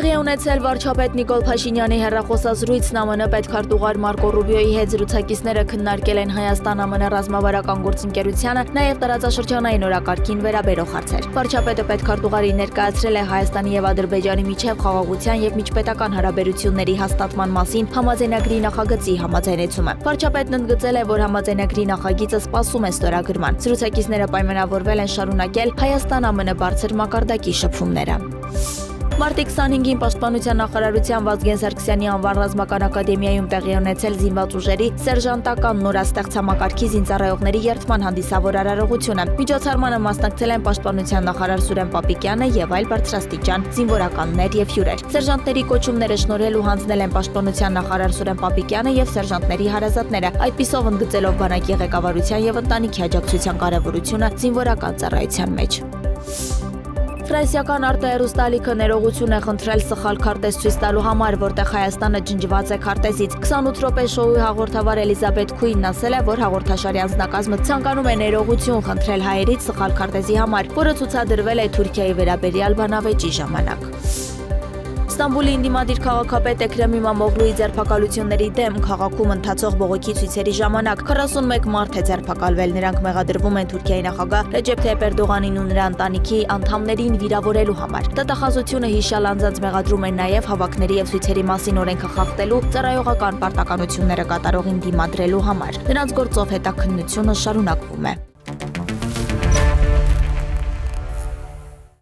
Տեղի ունեցել վարչապետ Նիկոլ Փաշինյանի հեռախոսազրույցն ԱՄՆ պետքարտուղար Մարկո Ռուբիոյի հետ զրուցակիցները քննարկել են Հայաստան-ԱՄՆ ռազմավարական գործընկերությանը, նաև տարածաշրջանային օրակարգին վերաբերող հարցեր։ Վարչապետը պետքարտուղարին ներկայացրել է Հայաստանի եւ Ադրբեջանի միջև խաղաղության եւ միջպետական հարաբերությունների հաստատման մասին համաձայնագրի նախագծի համաձայնեցումը։ Վարչապետն ընդգծել է, որ համաձայնագրի նախագիծը սպասում է ստորագրման։ Զրուցակիցները պայմանավորվել են շարունակել Հայաստան-ԱՄՆ բարձր մակարդակի շփումները։ Մարտի 25-ին Պաշտպանության նախարարության Վազգեն Սարգսյանի անվան ռազմական ակադեմիայում տեղի ունեցել զինված ուժերի սերժանտական նորաստեղծ համակարգի զինծառայողների երթման հանդիսավոր արարողությունը։ Միջոցառմանը մասնակցել են Պաշտպանության նախարար Սուրեն Պապիկյանը եւ այլ բարձրաստիճան զինվորականներ եւ հյուրեր։ Սերժանտների կոչումները շնորհելու հանձնել են Պաշտպանության նախարար Սուրեն Պապիկյանը եւ սերժանտների հարազատները, այդպիսով ընդգծելով բանակի ղեկավարության եւ ընտանիքի աջակցության կարեւորությունը զինվորական ծառայության մեջ։ Ֆրանսիական արտահերոստալիքը ներողություն է խնդրել սխալ քարտեզ ցույց տալու համար, որտեղ Հայաստանը ջնջված է քարտեզից։ 28 րոպե շոուի հաղորդավար Էլիզաբեթ Քուինն ասել է, որ հաղորդաշարի անձնակազմը ցանկանում է ներողություն խնդրել հայերից սխալ քարտեզի համար, որը ցուցադրվել է Թուրքիայի վերաբերյալ բանավեճի ժամանակ։ Ստամբուլի ընդդիմադիր քաղաքապետ Էքրեմ Իմամօղլուի ձերբակալությունների դեմ քաղաքում ընթացող բողոքի ցույցերի ժամանակ 41 մարդ է ձերբակալվել։ Նրանք մեղադրվում են Թուրքիայի նախագահ Ռեջեփ Թայիփ Էրդողանին ու նրա ընտանիքի անդամներին վիրավորելու համար։ Դատախազությունը հիշյալ անձանց մեղադրում են նաև հավաքների եւ ցույցերի մասին օրենքը խախտելու, ծառայողական պարտականությունները կատարողին դիմադրելու համար։ Նրանց գործով հետաքննությունը շարունակվում է։